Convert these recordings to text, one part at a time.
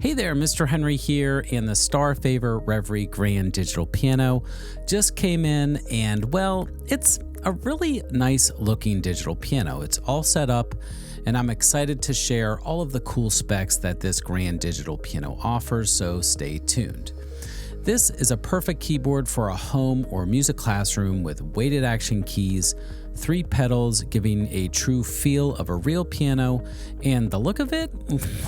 Hey there, Mr. Henry here, and the Starfavor Reverie Grand Digital Piano just came in, and well, it's a really nice looking digital piano. It's all set up, and I'm excited to share all of the cool specs that this grand digital piano offers, so stay tuned. This is a perfect keyboard for a home or music classroom with weighted action keys, 3 pedals giving a true feel of a real piano, and the look of it,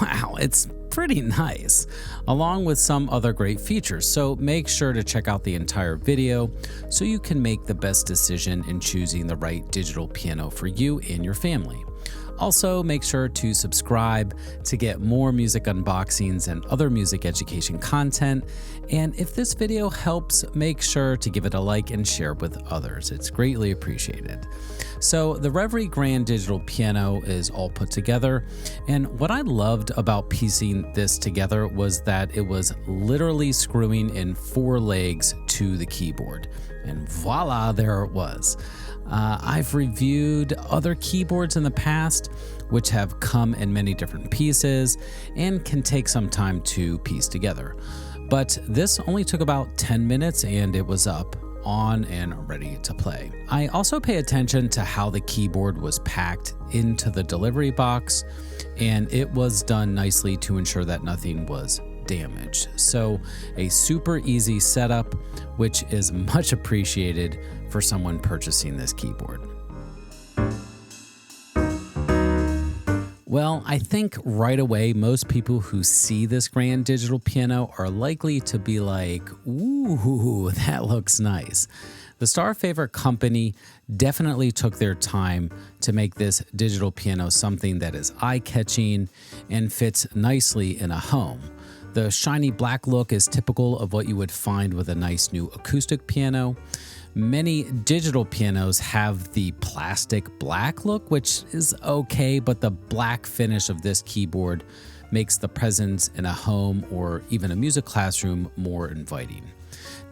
wow, it's pretty nice, along with some other great features. So make sure to check out the entire video so you can make the best decision in choosing the right digital piano for you and your family. Also, make sure to subscribe to get more music unboxings and other music education content. And if this video helps, make sure to give it a like and share with others. It's greatly appreciated. So the Reverie Grand Digital Piano is all put together. And what I loved about piecing this together was that it was literally screwing in 4 legs to the keyboard. And voila, there it was. I've reviewed other keyboards in the past, which have come in many different pieces and can take some time to piece together. But this only took about 10 minutes and it was up, on, and ready to play. I also pay attention to how the keyboard was packed into the delivery box, and it was done nicely to ensure that nothing was damaged. So a super easy setup, which is much appreciated for someone purchasing this keyboard. Well, I think right away, most people who see this grand digital piano are likely to be like, ooh, that looks nice. The Starfavor company definitely took their time to make this digital piano something that is eye-catching and fits nicely in a home. The shiny black look is typical of what you would find with a nice new acoustic piano. Many digital pianos have the plastic black look, which is okay, but the black finish of this keyboard makes the presence in a home or even a music classroom more inviting.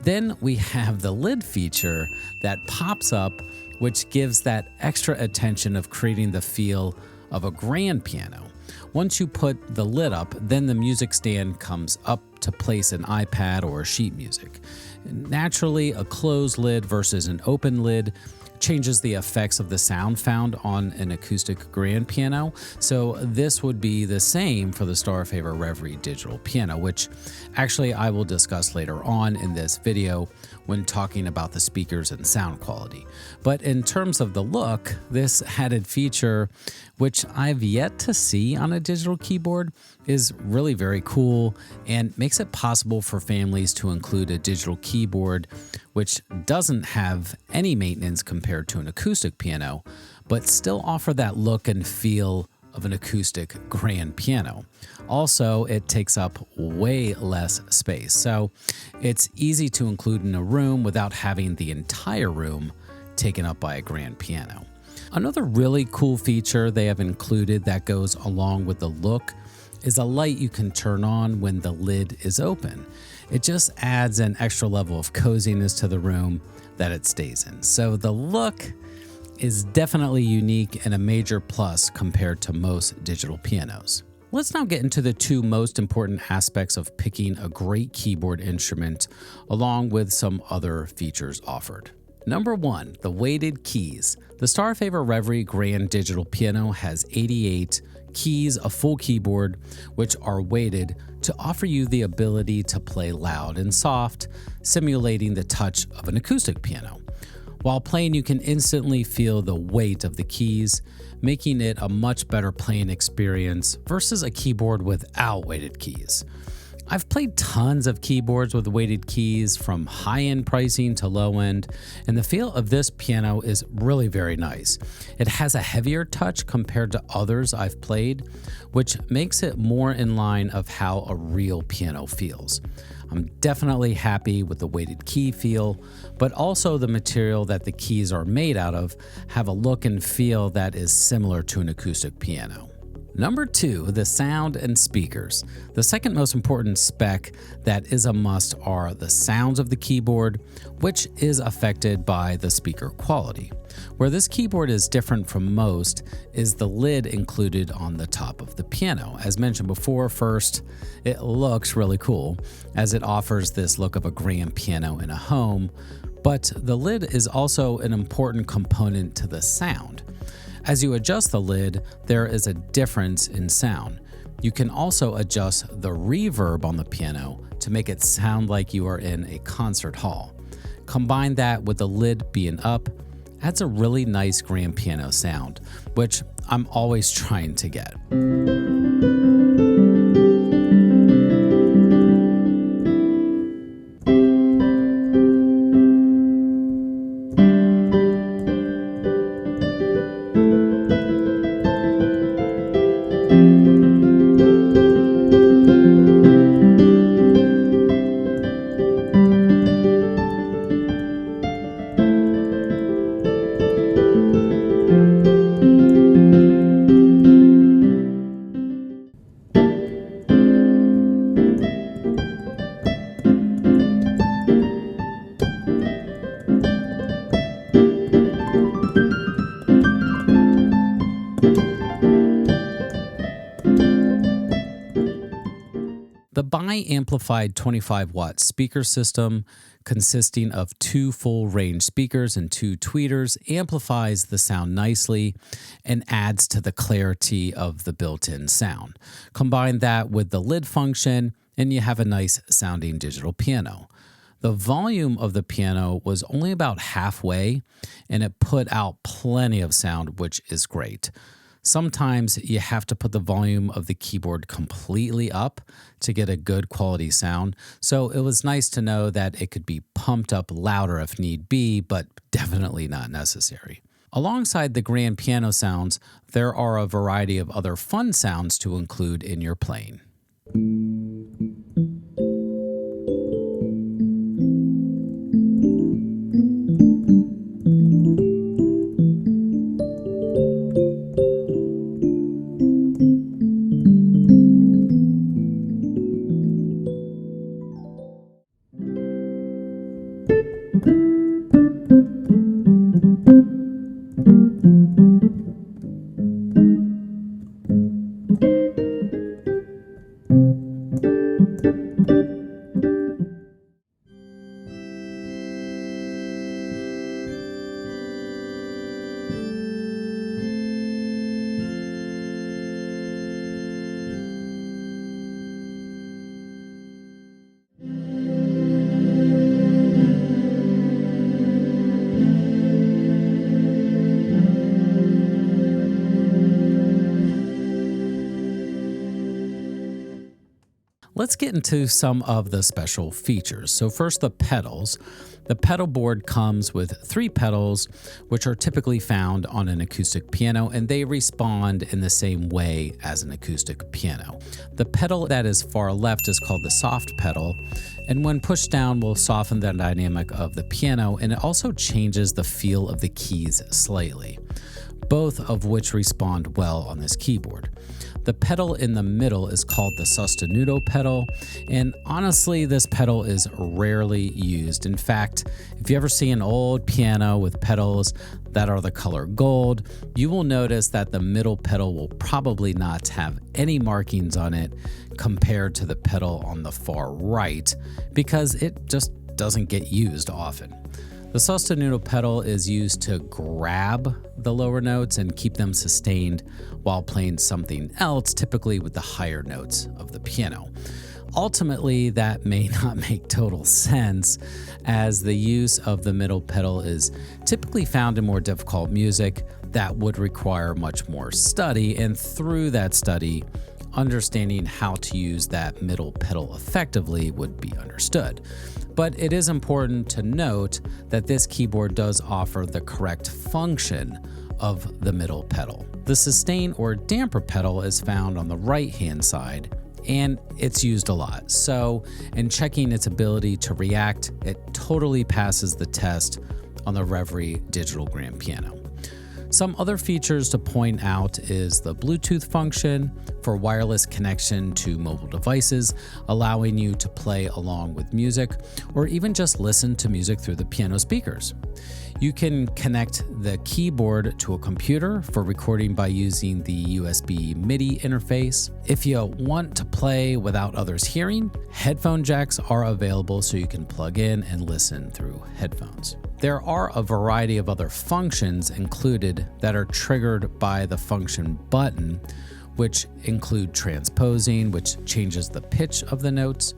Then we have the lid feature that pops up, which gives that extra attention of creating the feel of a grand piano. Once you put the lid up, then the music stand comes up to place an iPad or sheet music. Naturally, a closed lid versus an open lid changes the effects of the sound found on an acoustic grand piano. So this would be the same for the Starfavor Reverie digital piano, which actually I will discuss later on in this video when talking about the speakers and sound quality. But in terms of the look, this added feature, which I've yet to see on a digital keyboard, is really very cool and makes it possible for families to include a digital keyboard which doesn't have any maintenance compared to an acoustic piano, but still offer that look and feel of an acoustic grand piano. Also, it takes up way less space, so it's easy to include in a room without having the entire room taken up by a grand piano. Another really cool feature they have included that goes along with the look is a light you can turn on when the lid is open. It just adds an extra level of coziness to the room that it stays in. So the look is definitely unique and a major plus compared to most digital pianos. Let's now get into the 2 most important aspects of picking a great keyboard instrument, along with some other features offered. Number 1, the weighted keys. The Starfavor Reverie Grand Digital Piano has 88 keys, a full keyboard, which are weighted to offer you the ability to play loud and soft, simulating the touch of an acoustic piano. While playing, you can instantly feel the weight of the keys, making it a much better playing experience versus a keyboard without weighted keys. I've played tons of keyboards with weighted keys, from high-end pricing to low-end, and the feel of this piano is really very nice. It has a heavier touch compared to others I've played, which makes it more in line of how a real piano feels. I'm definitely happy with the weighted key feel, but also the material that the keys are made out of have a look and feel that is similar to an acoustic piano. Number 2, the sound and speakers. The second most important spec that is a must are the sounds of the keyboard, which is affected by the speaker quality. Where this keyboard is different from most is the lid included on the top of the piano. As mentioned before, first, it looks really cool as it offers this look of a grand piano in a home, but the lid is also an important component to the sound. As you adjust the lid, there is a difference in sound. You can also adjust the reverb on the piano to make it sound like you are in a concert hall. Combine that with the lid being up, adds a really nice grand piano sound, which I'm always trying to get. The bi-amplified 25-watt speaker system, consisting of 2 full-range speakers and 2 tweeters, amplifies the sound nicely and adds to the clarity of the built-in sound. Combine that with the lid function, and you have a nice sounding digital piano. The volume of the piano was only about halfway, and it put out plenty of sound, which is great. Sometimes you have to put the volume of the keyboard completely up to get a good quality sound, so it was nice to know that it could be pumped up louder if need be, but definitely not necessary. Alongside the grand piano sounds, there are a variety of other fun sounds to include in your playing. Let's get into some of the special features. So first, the pedals. The pedal board comes with 3 pedals, which are typically found on an acoustic piano, and they respond in the same way as an acoustic piano. The pedal that is far left is called the soft pedal, and when pushed down will soften the dynamic of the piano, and it also changes the feel of the keys slightly, both of which respond well on this keyboard. The pedal in the middle is called the sostenuto pedal, and honestly, this pedal is rarely used. In fact, if you ever see an old piano with pedals that are the color gold, you will notice that the middle pedal will probably not have any markings on it compared to the pedal on the far right, because it just doesn't get used often. The sostenuto pedal is used to grab the lower notes and keep them sustained while playing something else, typically with the higher notes of the piano. Ultimately, that may not make total sense, as the use of the middle pedal is typically found in more difficult music that would require much more study, and through that study, understanding how to use that middle pedal effectively would be understood. But it is important to note that this keyboard does offer the correct function of the middle pedal. The sustain or damper pedal is found on the right-hand side, and it's used a lot. So in checking its ability to react, it totally passes the test on the Reverie digital grand piano. Some other features to point out is the Bluetooth function for wireless connection to mobile devices, allowing you to play along with music or even just listen to music through the piano speakers. You can connect the keyboard to a computer for recording by using the USB MIDI interface. If you want to play without others hearing, headphone jacks are available so you can plug in and listen through headphones. There are a variety of other functions included that are triggered by the function button, which include transposing, which changes the pitch of the notes.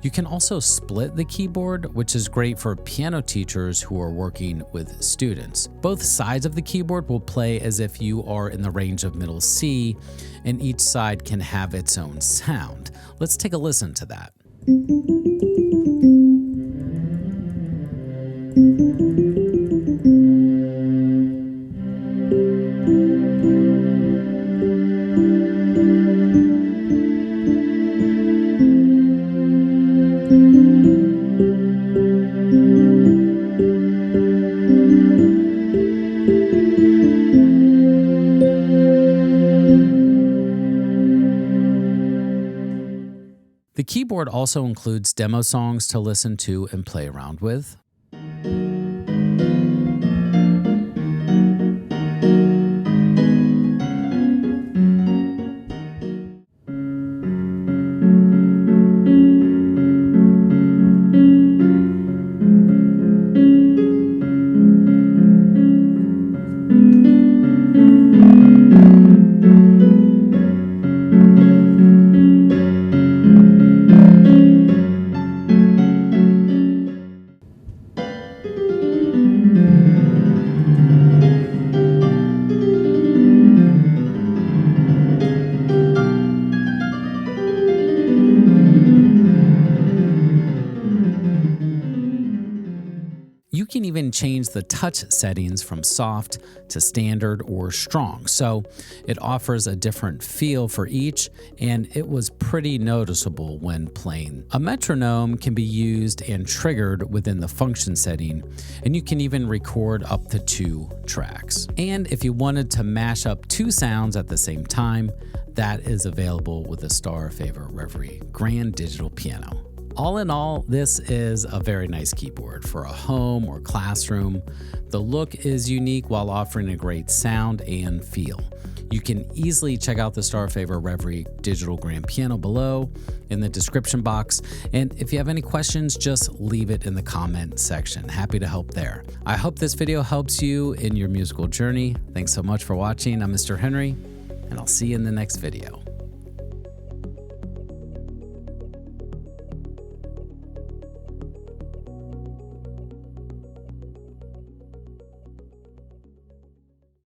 You can also split the keyboard, which is great for piano teachers who are working with students. Both sides of the keyboard will play as if you are in the range of middle C, and each side can have its own sound. Let's take a listen to that. The keyboard also includes demo songs to listen to and play around with. You can even change the touch settings from soft to standard or strong, so it offers a different feel for each, and it was pretty noticeable when playing. A metronome can be used and triggered within the function setting, and you can even record up to 2 tracks. And if you wanted to mash up 2 sounds at the same time, that is available with the Starfavor Reverie Grand Digital Piano. All in all, this is a very nice keyboard for a home or classroom. The look is unique while offering a great sound and feel. You can easily check out the Starfavor Reverie Digital Grand Piano below in the description box. And if you have any questions, just leave it in the comment section. Happy to help there. I hope this video helps you in your musical journey. Thanks so much for watching. I'm Mr. Henry, and I'll see you in the next video.